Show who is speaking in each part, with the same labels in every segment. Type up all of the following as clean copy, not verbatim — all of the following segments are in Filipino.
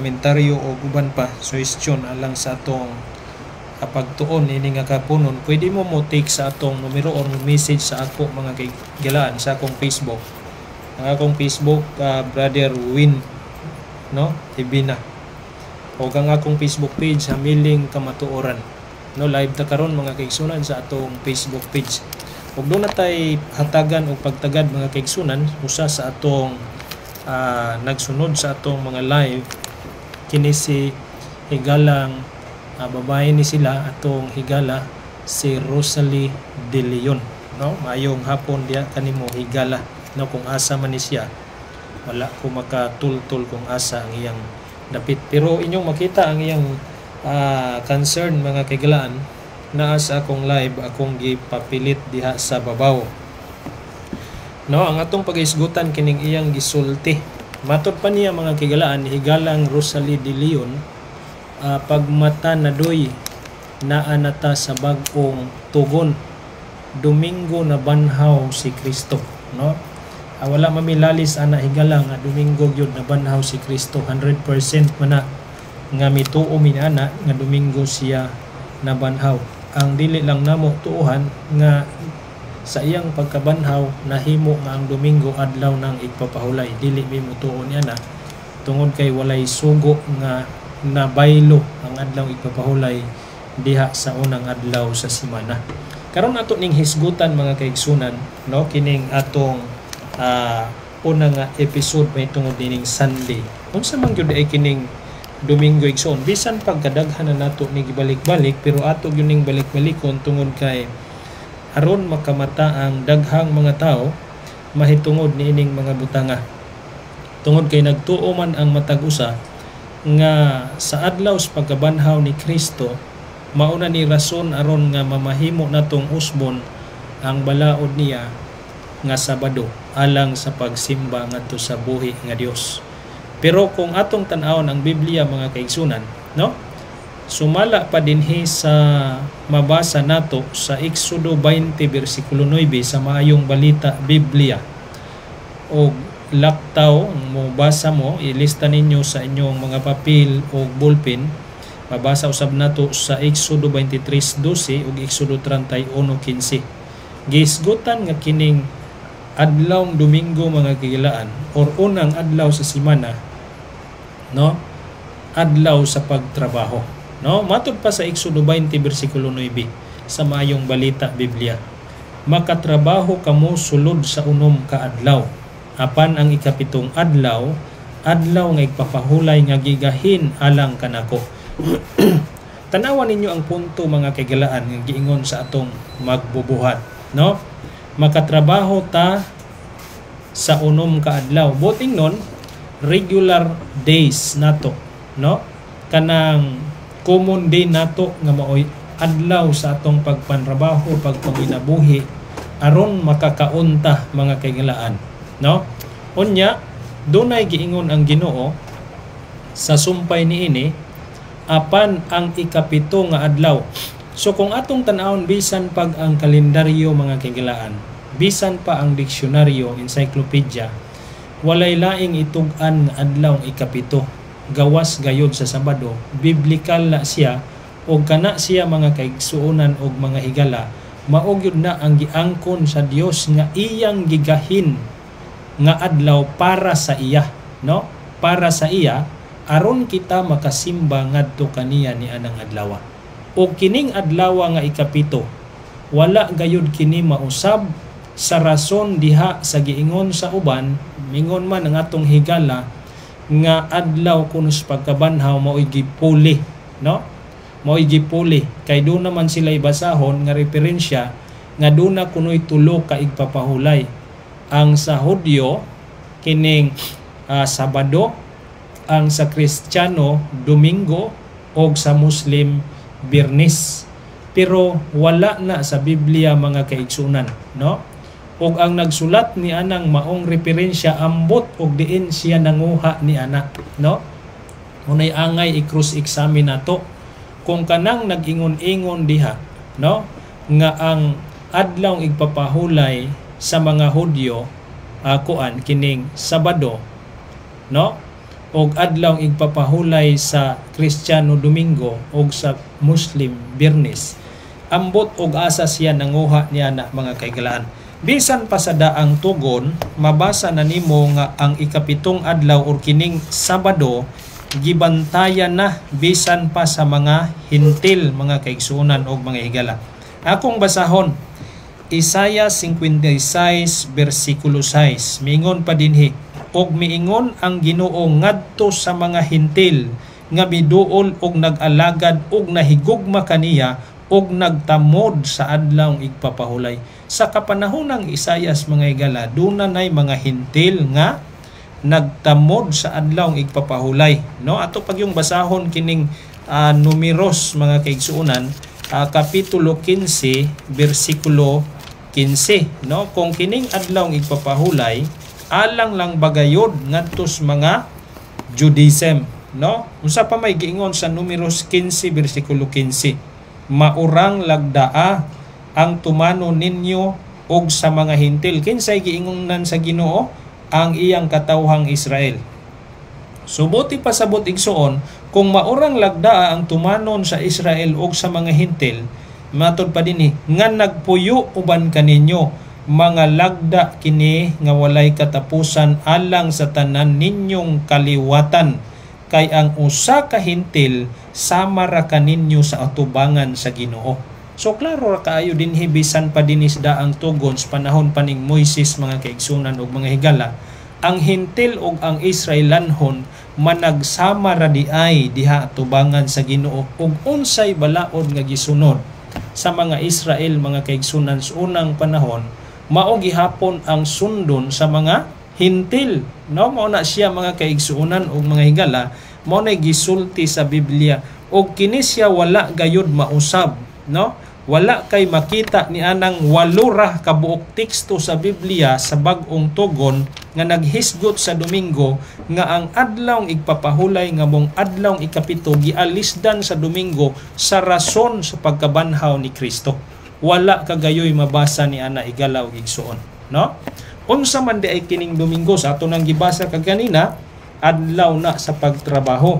Speaker 1: komentaryo o uban pa suhestyon alang sa atong pagtuon ini nga kapunon, pwede mo take sa atong numero or message sa ako mga kaigalaan sa akong Facebook. Ang akong Facebook, Brother Win Tibina. O ang akong Facebook page, Hamiling Kamatuoran. Live ta karon mga kaigsunan sa atong Facebook page. Ug doon na tay hatagan o pagtagad mga kaigsunan usa sa atong nagsunod sa atong mga live kini si higalang babae ni sila atong higala si Rosalie De Leon. Mayong hapon diya kanimo higala kung asa man ni siya. Wala ko makatultol kung asa ang iyang dapit, pero inyong makita ang iyang concern mga kaigalaan naa sa akong live akong gipapilit diha sa babaw. Ang atong pag-isgutan kining iyang gisulti. Matod pa niya mga kaigalaan, higalang Rosalie De Leon, pagmata na doy naanata sa bag-ong tugon, Domingo na banhaw si Kristo. Wala mamilalis ana higalang nga Domingo gyud na banhaw si Kristo, 100% man nga mituo min ana nga Domingo siya na banhaw. Ang dili lang namo tuuhan nga sa iyang pagkabanhaw nahimo nga ang Domingo adlaw nang igpapahulay. Dili mi mutuo niya na tungod kay walay sugo nga nabaylo ang adlaw igpapahulay diha sa unang adlaw sa semana. Karon ato ning hisgutan mga kaigsunan kining atong unang episode may tungod dining Sunday. Unsa man gyud ay kining Domingo igsoon, bisan pagkadaghan na nato ni gibalik-balik, pero ato gyud ning balik-balikon tungod kay aron makamata ang daghang mga tao mahitungod niining mga butanga. Tungod kay nagtuo man ang matag usa nga sa adlaw sa pagkabanhaw ni Kristo mauna ni rason aron nga mamahimo natong usbon ang balaod niya nga Sabado alang sa pagsimba ngadto sa buhi nga Dios. Pero kung atong tan-awon ang Biblia mga kaigsunan, sumala pa dinhi sa mabasa nato sa Exodo 20 bersikulo 9 sa Maayong Balita Biblia. O laktaw mo basa mo, ilista ninyo sa inyong mga papel o ballpen. Mabasa usab nato sa Exodo 23:12 ug Exodo 31:15. Gisgutan nga kining adlawng Domingo mga kaigalaan or unang adlaw sa semana, adlaw sa pagtrabaho. Matod pa sa Exodo 20 bersikulo 9 sa Maayong Balita Biblia, makatrabaho kamo sulod sa unom ka adlaw. Apan ang ikapitong adlaw nga igpapahulay nga gigahin alang kanako. Tanawan ninyo ang punto mga kaigalaan nga giingon sa atong magbubuhat. Makatrabaho ta sa unom ka adlaw. Buting nun, regular days nato, kanang common day nato nga maoy adlaw sa atong pagpantrabaho, pagpanginabuhi aron makakaunta mga kaigalaan. Unya dunay giingon ang Ginoo sa sumpay niini apan ang ikapito nga adlaw. So kung atong tan-awon bisan pag ang kalendaryo mga kaigalaan, bisan pa ang diksyonaryo, encyclopedia, walay laing itug-an nga adlaw ikapito. Gawas gayod sa Sabado, biblikal na siya o kana siya mga kaigsuonan og mga higala, mao gyud na ang giangkon sa Dios nga iyang gigahin nga adlaw para sa iya, para sa iya aron kita makasimba ngadto kaniya ni anang adlaw. O kining adlaw nga ikapito, wala gayud kini mausab sa rason diha sa giingon sa uban, mingon man ang atong higala nga adlaw kuno sa pagkabanhaw mao'y gipuli, mao'y gipuli kay do naman sila ibasahon nga referensya nga duna kuno'y tulo ka igpapahulay. Ang sa Hudyo kining Sabado, ang sa Kristiyano Domingo, og sa Muslim Biyernes. Pero wala na sa Biblia mga kaigsunan, og ang nagsulat ni anang maong referensya ambot og diin siya nanguha ni ana, unay angay i-cross examine nato kung kanang nag-ingon-ingon diha, nga ang adlaw igpapahulay sa mga Hudyo kuan kining Sabado, og adlaw igpapahulay sa Kristiyano Domingo og sa Muslim Biyernes. Ambot og asa siya nanguha niya na mga kaigalaan. Bisan pa sa daang tugon, mabasa na nimo nga ang ikapitong adlaw or kining Sabado gibantayan na bisan pa sa mga hintil, mga kaigsuonan o mga higala. Akong basahon, Isaiah 56 versikulo 6, mingon pa dinhi, og miingon ang Ginoo ngadto sa mga hintil nga miduol og nag-alagad og nahigugma kaniya og nagtamod sa adlaw igpapahulay. Sa kapanahon ng Isayas mga higala, dunay mga hintil nga nagtamod sa adlaw igpapahulay, no? Ato pag yung basahon kining Numeros mga kaigsuonan, kapitulo 15 bersikulo 15, no? Kung kining adlaw igpapahulay alang lang bagayod ngadtos mga Judaism, no? Unsa pa may giingon sa Numeros 15 bersikulo 15, maurang lagdaa ang tumano ninyo og sa mga hintil. Kinsay giingonan sa Ginoo? Ang iyang katawhang Israel. Subuti pa sabot igsuon, kung maurang lagdaa ang tumanon sa Israel og sa mga hintil, matod pa dinhi nga nagpuyo uban kaninyo, mga lagda kini nga walay katapusan alang sa tanan ninyong kaliwatan, kay ang usa ka hintil sama ra kaninyo sa atubangan sa Ginoo. So klaro ra kaayo dinhi bisan pa dinis daang tugon sa panahon pa ning Moises mga kaigsunan ug mga higala, ang hintil ug ang Israelanhon managsama ra diay diha atubangan sa Ginoo ug unsay balaod nga gisunod sa mga Israel mga kaigsunan sa unang panahon, mao gihapon ang sundon sa mga hintil, no? Mao na siya mga kaigsunan ug mga higala, mao na gisulti sa Biblia ug kini siya wala gayud mausab, no? Wala kay makita ni anang walura kabuok teksto sa Biblia sa bag-ong tugon nga naghisgot sa Domingo nga ang adlaw igpapahulay nga mong adlaw ikapito gialisdan sa Domingo sa rason sa pagkabanhaw ni Kristo. Wala kagayoy mabasa ni ana igalaw igsuon, no? Unsa man di ay kining Domingo sa ato nang gibasa kaganina, adlaw na sa pagtrabaho.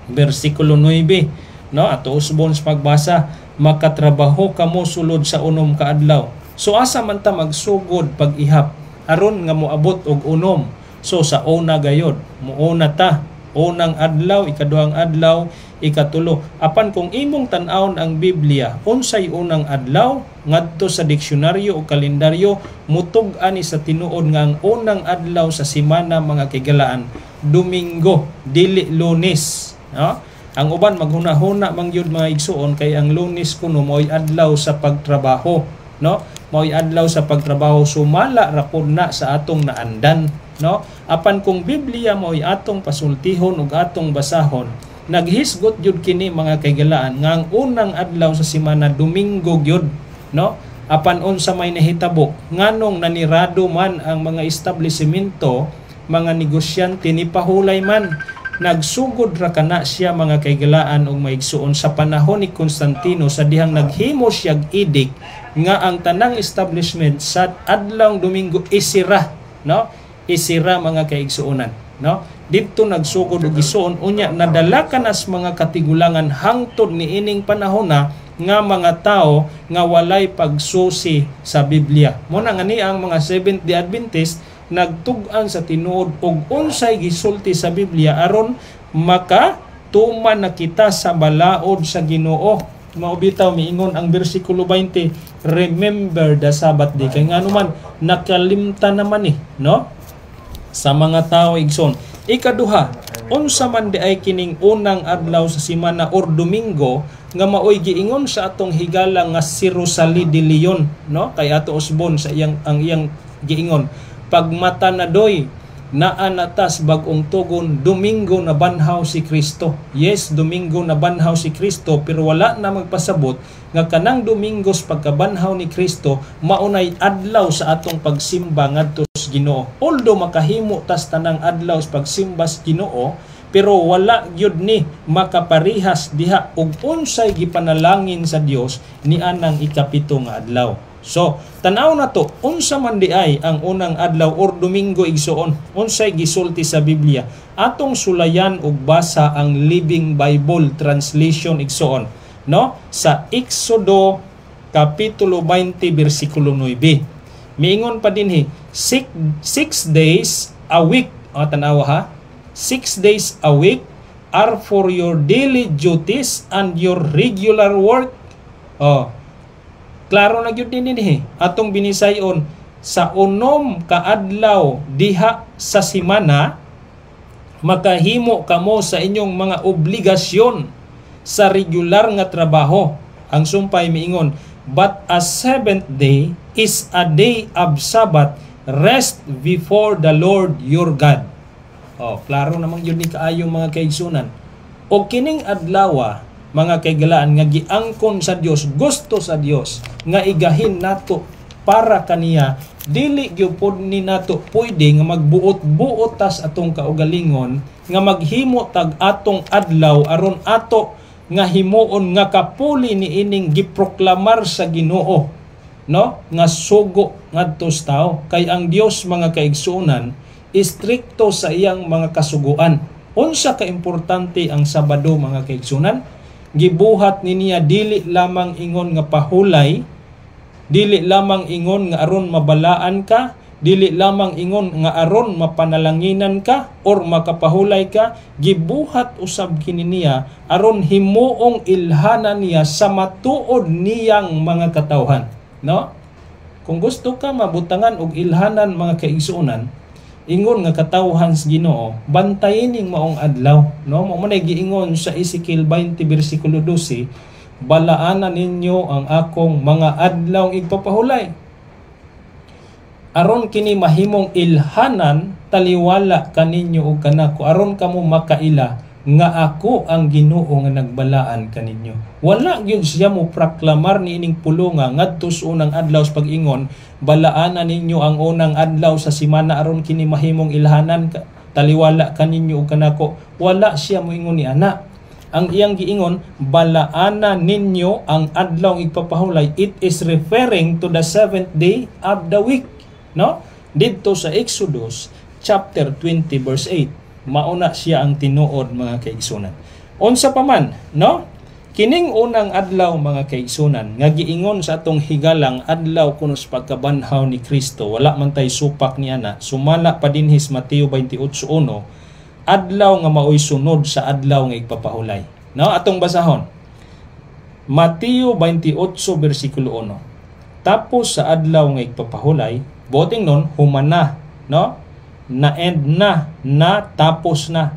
Speaker 1: Bersikulo 9, no? Ato usbon sa pagbasa, makatrabaho kamo sulod sa unom ka adlaw. So asa man ta magsugod pag-ihap aron nga moabot og unom. So sa una gayod, muuna ta unang adlaw, ikaduhang adlaw, ikatulo. Apan kung imong tan-awon ang Biblia, unsay unang adlaw ngadto sa diksyonaryo o kalendaryo, mutug-ani sa tinuod nga ang unang adlaw sa semana mga kigalaan, Domingo, dili Lunes, no? Ang uban maghuna-huna man gyud mga igsuon kay ang Lunes kuno mo'y adlaw sa pagtrabaho, no? Mo'y adlaw sa pagtrabaho, sumala ra pod na sa atong naandan, no? Apan kung Biblia mo'y atong pasultihon ug atong basahon, naghisgot gyud kini mga kaigalaan nga ang unang adlaw sa semana Domingo gyud, no? Apan unsa may nahitabo nganong nanirado man ang mga establishmento, mga negosyante ni pahulay man, nagsugod ra kana siya mga kaigalaan og maigsuon sa panahon ni Constantino sa dihang naghimo siyag edict nga ang tanang establishment sa adlaw Domingo isira, no? Isira mga kaigsuonan, no? Didto nagsugod og gisuon unya nadala kanas mga katigulangan hangtod ni ining panahon na nga mga tao nga walay pagsusi sa Biblia. Mo na ngani ang mga Seventh-day Adventist nagtug-an sa tinuod og unsay gisulti sa Biblia aron makatuman na kita sa balaod sa Ginoo. Mao bitaw miingon ang bersikulo 20, remember the Sabbath day. Kay ngano man nakalimtan naman no? Sa mga tao igsoon. Ikaduha, unsa man di ay kining unang adlaw sa semana or Domingo nga maoy giingon sa atong higala nga si Rosalie de Leon, no? Kay ato usbon sa ang iyang giingon, pagmata na doy naanatas bag-ong tugon, Domingo na banhaw si Kristo. Yes, Domingo na banhaw si Kristo, pero wala na magpasabot nga kanang Domingos pagkabanhaw ni Kristo maunay adlaw sa atong pagsimba ngadto sa Ginoo. Although makahimo tas tanang adlaw sa pagsimba sa Ginoo, pero wala gyud ni makaparihas diha og unsay gipanalangin sa Dios ni anang ikapito nga adlaw. So, tanaw na to, unsa man di ay ang unang adlaw or Domingo igsuon, unsay gisulti sa Biblia. Atong sulayan ug basa ang Living Bible Translation igsuon, no? Sa Exodo kapitulo 20 bersikulo 9. Miingon pa dinhi, 6 days a week, tanawa ha. 6 days a week are for your daily duties and your regular work. Klaro na gyud din atong binisayon sa unom ka adlaw diha sa semana makahimo kamo sa inyong mga obligasyon sa regular nga trabaho. Ang sumpay miingon, but a seventh day is a day of Sabbath, rest before the Lord your God. Klaro namang yun ni kaayong mga kaigsunan. O kining adlaw, mga kaigalaan, nga giangkon sa Dios, gusto sa Dios nga igahin nato para kaniya, dili gyud ni nato pwede nga magbuot-buot tas atong kaugalingon nga maghimo tag atong adlaw aron ato nga himuon nga kapuli ni ining giproklamar sa Ginoo, no? Nga sugo ngadto sa tao. Kay ang Dios, mga kaigsunan, istrikto sa iyang mga kasuguan. Unsa ka importante ang Sabado, mga kaigsunan? Gibuhat niya dili lamang ingon nga pahulay, dili lamang ingon nga aron mabalaan ka, dili lamang ingon nga aron mapanalanginan ka or makapahulay ka. Gibuhat usab kini niya aron himuong ilhanan niya sa matuod niyang mga katawhan, no? Kung gusto ka mabutangan og ilhanan, mga kaigsuonan, ingon nga katawhan sa Ginoo, bantayin ning maong adlaw, no? Mo man giingon sa Ezekiel 20 bersikulo 12, balaanan ninyo ang akong mga adlaw igpapahulay. Aron kini mahimong ilhanan, taliwala kaninyo og kanako, aron kamo makaila nga ako ang Ginoo nga nagbalaan kaninyo. Wala gyud siya mo proklamar niining pulonga ngadto sa unang adlaw sa pag-ingon, balaanan ninyo ang unang adlaw sa semana aron kini mahimong ilhanan, taliwala kaninyo og kanako. Wala siya moingon ni ana. Ang iyang giingon, balaanan ninyo ang adlaw igpapahulay. It is referring to the seventh day of the week, no? Dito sa Exodus chapter 20 verse 8. Mauna siya ang tinuod, mga kaigsunan. Unsa pa man, no? Kining unang adlaw, mga kaigsunan, nga giingon sa atong higalang adlaw kuno sa pagkabanhaw ni Kristo, wala man tay supak ni ana. Sumala pa dinhis Mateo 28:1, adlaw nga maoy sunod sa adlaw nga igpapahulay. No, atong basahon. Mateo 28 bersikulo 1. Tapos sa adlaw nga igpapahulay, boting nun humana, no? Na-end na tapos na.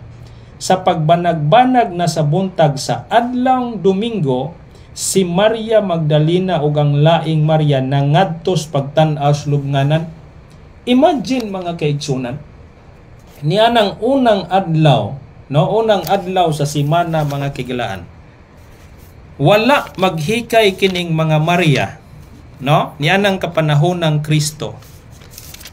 Speaker 1: Sa pagbanag-banag na sa buntag sa adlawng Domingo, si Maria Magdalena ug ang laing Maria nangadtos pagtan-aw sa lubnganan. Imagine, mga kaigsunan, niya nang unang adlaw, no? Unang adlaw sa semana, mga kaigalaan. Wala maghikay kining mga Maria, no? Niya nang kapanahon ng Kristo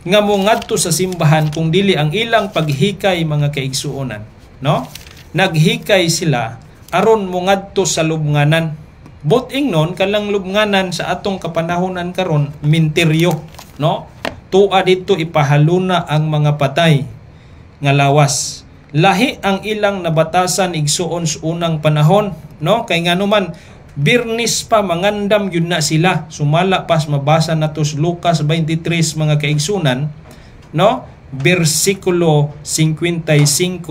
Speaker 1: nga mo ngadto sa simbahan kung dili ang ilang paghikay, mga kaigsuonan, no? Naghikay sila aron mo ngadto sa lubnganan. Buting non kalang lubnganan sa atong kapanahonan karon minteryo, no? Tua dito ipahaluna ang mga patay nga lawas. Lahi ang ilang nabatasan igsuon sa unang panahon, no? Kay nganuman Birnis pa mangandam yun na sila. Sumala pas mabasa nato sa Lucas 23, mga kaigsunan, no? Bersikulo 55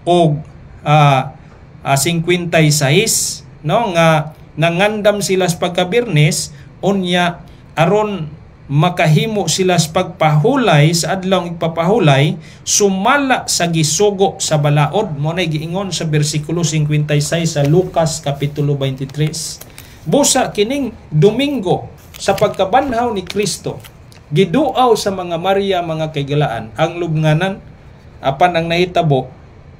Speaker 1: o 56, no? Nga nangandam sila sa pagkabirnis, unya aron makahimo sila sa pagpahulay sa adlaw ipapahulay, sumala sa gisugo sa balaod. Mo na giingon sa bersikulo 56 sa Lucas kapitulo 23. Busa kining Domingo sa pagkabanhaw ni Kristo, giduaw sa mga Maria, mga kaigalaan, ang lubnganan. Apan ang nahitabo,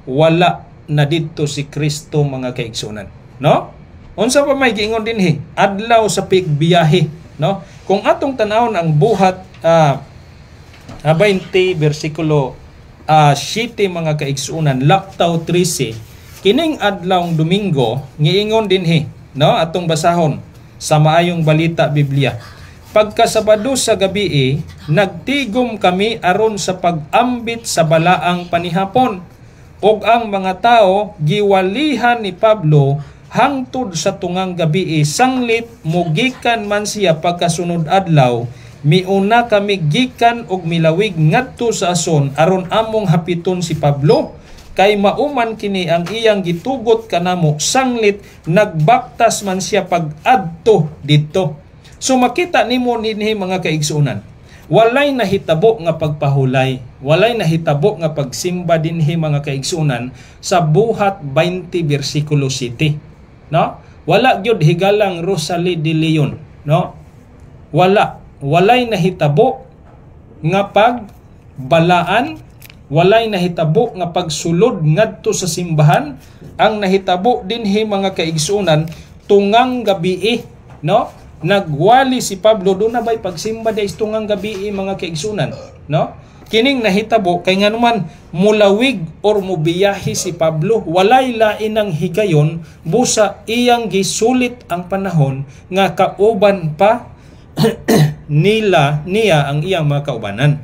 Speaker 1: wala na dito si Kristo, mga kaigsunan, no? Unsa pa may giingon dinhi? Adlaw sa pigbiyahe, no? Kung atong tanawon ang buhat 20 bersikulo 7, mga kaigsunan, Laktaw 13, kining adlawng Domingo, giingon dinhi, no? Atong basahon sa Maayong Balita Biblia. Pagkasabado sa gabi, nagtigom kami aron sa pag-ambit sa balaang panihapon. Og ang mga tao giwalihan ni Pablo hangtod sa tungang gabi, sanglit mugikan man siya pagkasunod adlaw. Miuna kami gikan og milawig ngadto sa Ason aron among hapiton si Pablo. Kay mauman kini ang iyang gitugot kanamo, sanglit nagbaktas man siya pag-adto didto. So makita nimo dinhi mga kaigsuonan, walay nahitabo nga pagpahulay, walay nahitabo nga pagsimba dinhi mga kaigsuonan sa buhat 20 bersikulo 7, no? Wala gyud higalang Rosalie de Leon, no? Walay nahitabo nga pagbalaan, walay nahitabo nga pagsulod ngadto sa simbahan. Ang nahitabo dinhi mga kaigsuonan tungang gabi, no? Nagwali si Pablo, doon na ba'y pagsimba dahil tungang gabi mga kaigsunan, no? Kining nahitabo kay nga naman mulawig or mubiyahi si Pablo, walay lain ang higayon, busa iyang gisulit ang panahon nga kauban pa niya ang iyang mga kaubanan.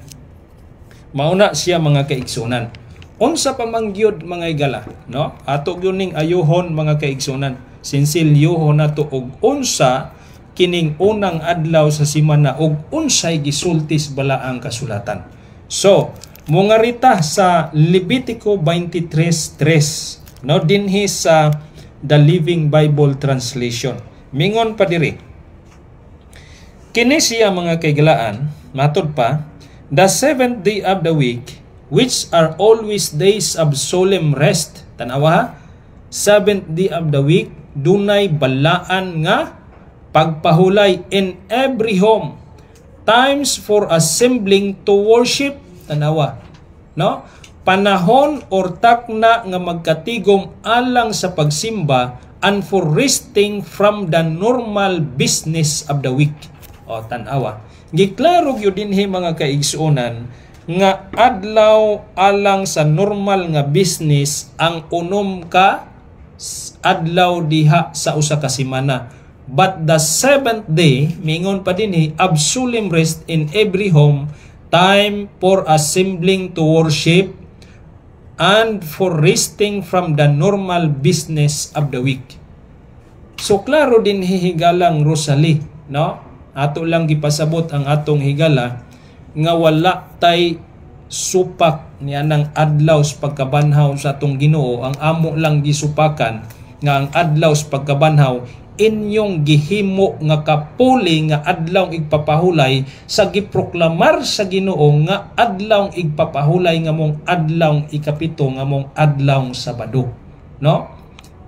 Speaker 1: Mauna siya mga kaigsunan. Unsa pa mangyod mga igala, no? Ato gyud ning ayuhon mga kaigsunan. Sinsilyohon nato og unsa kining unang adlaw sa semana og unsay gisultis balaang kasulatan. So, mungarita sa Levitico 23:3, no, dinhi sa The Living Bible Translation. Mingon pa diri. Kini siya mga kaigalaan, matod pa, the seventh day of the week, which are always days of solemn rest. Tanawa ha? Seventh day of the week, dunay balaan nga pagpahulay in every home, times for assembling to worship. Tanawa, no? Panahon or takna nga magkatigom alang sa pagsimba and for resting from the normal business of the week. O tanawa, giklaro gyud dinhi mga kaigsuonan nga adlaw alang sa normal nga business ang unom ka adlaw diha sa usa ka semana. But the seventh day, mingon pa dinhi, of solemn rest in every home, time for assembling to worship and for resting from the normal business of the week. So klaro din hihigalang Rosalie, no? Ato lang gipasabot ang atong higala nga wala tay supak niya ng adlaw sa pagkabanhaw sa atong Ginoo. Ang amo lang gisupakan nga ang adlaw sa pagkabanhaw inyong gihimo nga kapuli nga adlaw igpapahulay sa giproklamar sa Ginoo nga adlaw igpapahulay nga mong adlaw ikapito nga mong adlaw Sabado, no?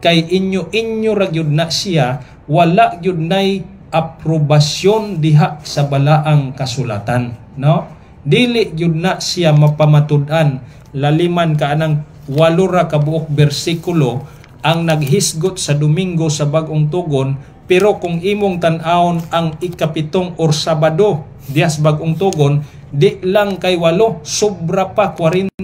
Speaker 1: Kay inyo ra gyud na siya, wala gyud nay aprobasyon diha sa balaang kasulatan, no? Dili gyud na siya mapamatud-an laliman ka anang 8 ra ka buok bersikulo ang naghisgot sa Domingo sa Bag-ong Tugon, pero kung imong tan-awon ang ikapitong or Sabado dias Bag-ong Tugon, di lang kay 8, sobra pa 40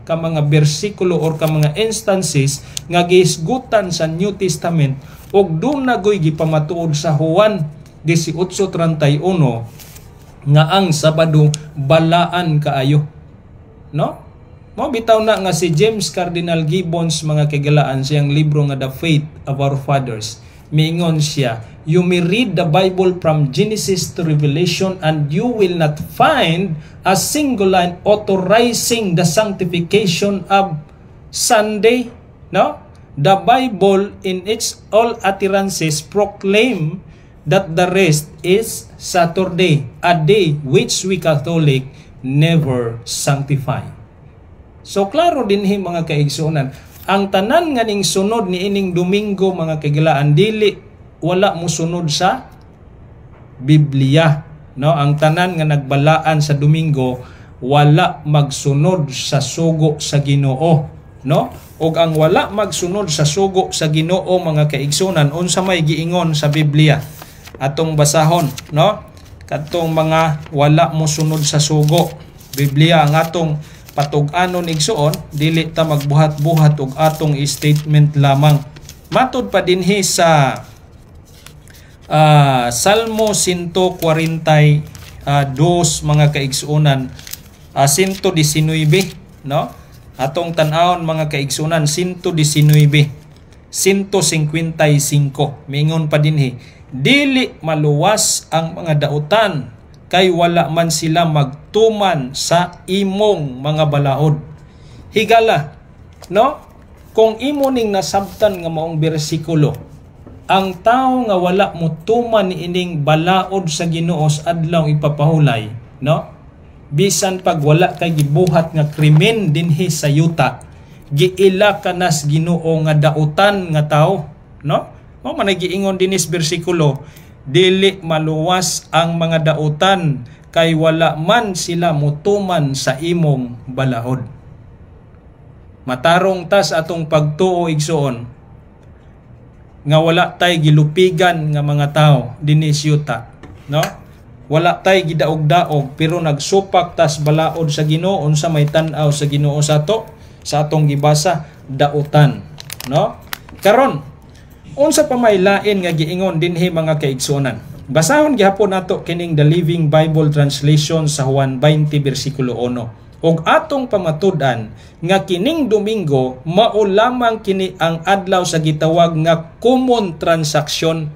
Speaker 1: ka mga bersikulo or ka mga instances nga gihisgutan sa New Testament og doon nagoy gipamatuod sa Juan 18:31 nga ang Sabado balaan kaayo, no? Mo bitaw na nga si James Cardinal Gibbons mga kagalaan siyang libro nga The Faith of Our Fathers. Mingon siya, you may read the Bible from Genesis to Revelation and you will not find a single line authorizing the sanctification of Sunday, no? The Bible in its all utterances proclaim that the rest is Saturday, a day which we Catholic never sanctify. So klaro dinhi mga kaigsuonan, ang tanan nga ning sunod ni ining Domingo mga kaigalaan, dili wala mo sunod sa Biblia, no? Ang tanan nga nagbalaan sa Domingo wala magsunod sa sugo sa Ginoo, no? Og ang wala magsunod sa sugo sa Ginoo mga kaigsuonan, unsa may giingon sa Biblia atong basahon, no? Katong mga wala mo sunod sa sugo, Biblia ang atong patug-anon igsuon, dili ta magbuhat-buhat og atong statement lamang. Matud pa dinhi sa Salmo 142 mga kaigsuonan, 119, no? Atong tan-awon mga kaigsuonan, 119, 155. Mingon pa dinhi, dili maluwas ang mga dautan kay wala man sila magtuman sa imong mga balaod. Higala, no? Kung imo ning nasabtan nga maong bersikulo, ang tao nga wala mo tuman ining balaod sa Ginoo sa adlaw ipapahulay, no? Bisan pag wala kay gibuhat nga krimen dinhi sa yuta, giila ka nas Ginoo nga dautan nga tao, no? Mao man giingon dinis bersikulo, dili maluwas ang mga dautan kay wala man sila motuman sa imong balaod. Matarong ta sa atong pagtuo igsoon nga wala tay gilupigan nga mga tao dinis yuta, no? Wala tay gidaog-daog pero nagsupak tas balaod sa Ginoo unsa may tan-aw sa Ginoo sa atong gibasa dautan, no? Karon unsa pa may lain nga giingon dinhi mga kaigsuonan? Basahon gihapon nato kining The Living Bible Translation sa Juan 20 bersikulo 1. Og atong pamatud-an nga kining Domingo mao lamang kini ang adlaw sa gitawag nga common transaction.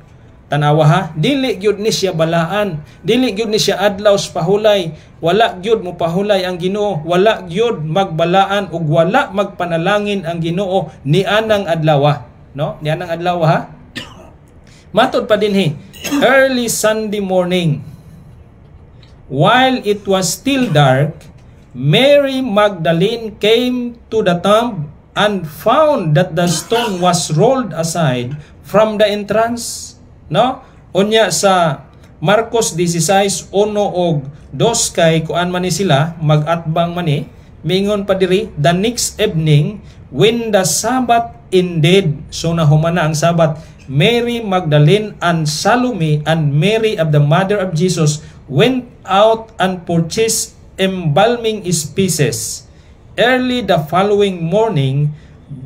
Speaker 1: Tanawa ha, dili gyud ni siya balaan, dili gyud ni siya adlaw sa pahulay, wala gyud mo pahulay ang Ginoo, wala gyud magbalaan ug wala magpanalangin ang Ginoo ni anang adlaw, no? Ni anang adlaw ha. Matod pa dinhi, early Sunday morning, while it was still dark, Mary Magdalene came to the tomb and found that the stone was rolled aside from the entrance. No? Unya sa Marcos 16:1 og 2 kay kuan man ni sila mag-atbang man ni, mingon pa diri, the next evening when the Sabbath ended, so nahumana ang Sabbath, Mary Magdalene and Salome and Mary of the mother of Jesus went out and purchased embalming spices. Early the following morning,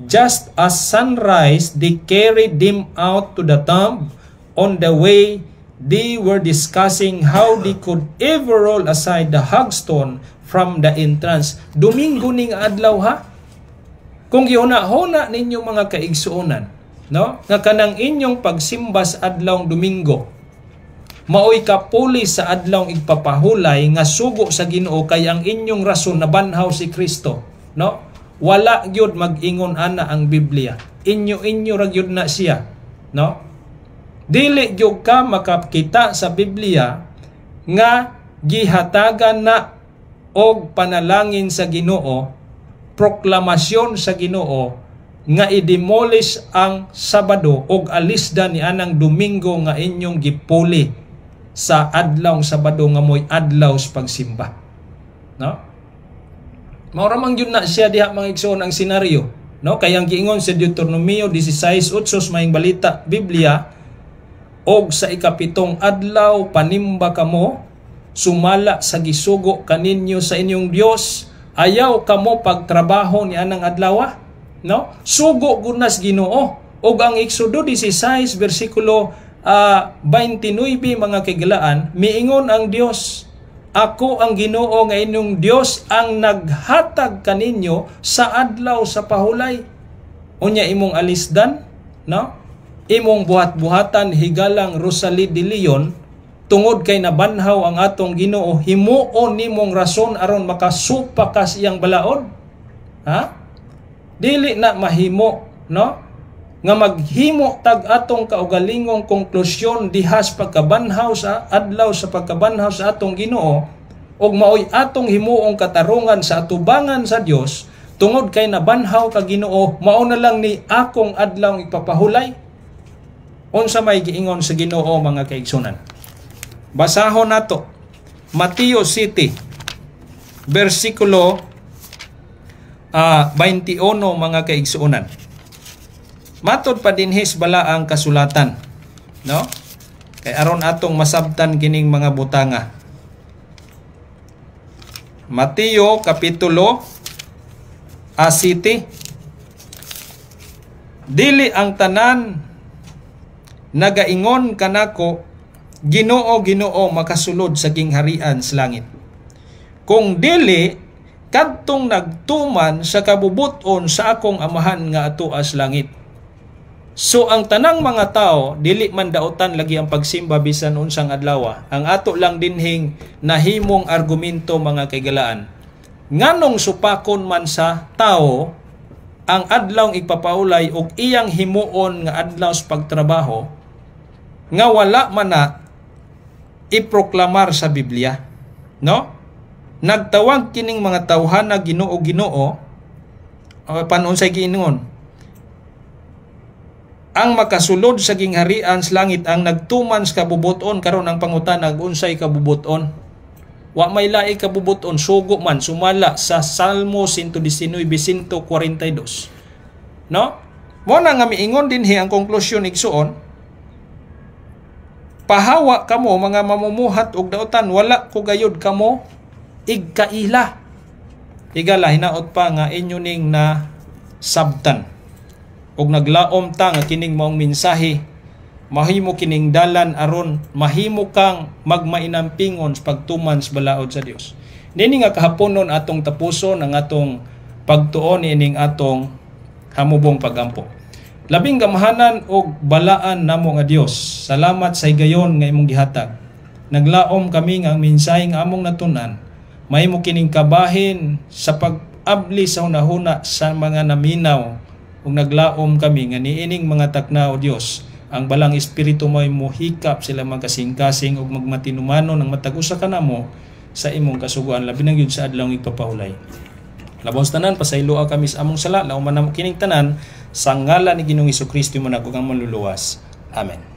Speaker 1: just as sunrise, they carried them out to the tomb. On the way, they were discussing how they could ever roll aside the hagstone from the entrance. Domingo ning adlaw ha. Kung gihuna-huna ninyo mga kaigsuonan, no? Nga kanang inyong pagsimba sa adlawng Domingo, maoy kapuli sa adlawng igpapahulay nga sugo sa Ginoo kay ang inyong rason na banhaw si Kristo, no? Wala gyud mag-ingon ana ang Biblia. Inyo ra gyud na siya, no? Dili gyud ka makakita sa Biblia nga gihatagan na og panalangin sa Ginoo, proklamasyon sa Ginoo nga i-demolish ang Sabado og alisda ni anang Domingo nga inyong gipuli sa adlawng Sabado nga moy adlaw sa pagsimba, no? Maura man gyud na siya diha mga igsoon ang senaryo, no? Kay ang giingon sa Deuteronomio 16:8 maing balita Biblia, og sa ikapitong adlaw panimba kamo, sumala sa gisugo kaninyo sa inyong Dios, ayaw kamo pagtrabaho ni anang adlaw, no? Sugo gunas Ginoo. Og ang Exodo 16 bersikulo 29 mga kaigalaan, miingon ang Dios, ako ang Ginoo nga inyong Dios ang naghatag kaninyo sa adlaw sa pahulay. Unya imong alisdan, no? Imong buhat-buhatan higalang Rosalie de Leon tungod kay nabanhaw ang atong Ginoo, himuon nimong rason aron makasupa ka siyang balaod. Ha? Dili na mahimo, no? Nga maghimo tag atong kaugalingong konklusyon dihas pagkabanhaw sa adlaw sa pagkabanhaw sa atong Ginoo ug maoy atong himuong katarungan sa atubangan sa Dios tungod kay nabanhaw ka Ginoo, mao na lang ni akong adlaw ipapahulay. Unsa may giingon sa Ginoo mga kaigsunan? Basahon nato Mateo City bersikulo 21 mga kaigsuonan. Matod pa dinhis bala ang kasulatan, no? Kay aron atong masabtan kining mga butanga. Mateo kapitulo 7. Dili ang tanan nagaingon kanako, Ginoo, Ginoo, makasulod sa gingharian sa langit. Kung dili, kadtong nagtuman sa kabubuton sa akong amahan nga ato as langit. So ang tanang mga tao, dili man daotan lagi ang pagsimba bisan unsang adlaw. Ang ato lang dinhing nahimong argumento mga kaigalaan. Nganong supakon man sa tao ang adlawng ipapaulay og iyang himuon nga adlaw sa pagtrabaho nga wala man na iproklamar sa Biblia, no? Nagtawag kining mga tawhana Ginoo, Ginoo, panunsay giingon, ang makasulod sa gingharian sa langit ang nagtuman sa kabubuton. Karon ang pangutanag, unsay kabubuton? Wa may laing kabubuton, sugo man sumala sa Salmo 119:142, no? Mo na nga miingon dinhi ang konklusyon igsuon, pahawa kamo mga mamumuhat og daotan, wala ko gayud kamo igkaila. Higala hinaot pa nga inyo ning na sabtan og naglaom ta nga kining maong mensahe mahimo kining dalan aron mahimo kang magmainampingon sa pagtuman sa balaod sa Dios. Nini nga kahaponon atong tapuson ang atong pagtuon ining atong hamubong pagampo. Labing gamahanan og balaan namo nga Dios. Salamat sa higayon nga imong gihatag. Naglaom kami nga ang mensahe nga among natunan mahimo kining kabahin sa pag-abli sa hunahuna sa mga naminaw ug naglaom kami nga niining mga takna o Dios ang balang espiritu mo mohikap sila magkasing-kasing ug magmatinumanon ng matag usa kanamo sa imong kasuguan labi na gyud sa adlawng ipapahulay. Labaw sa tanan pasayloa kami sa among sala laom man kining tanan sa ngalan ni Ginoong Hesukristo mo nagug ang manluluwas. Amen.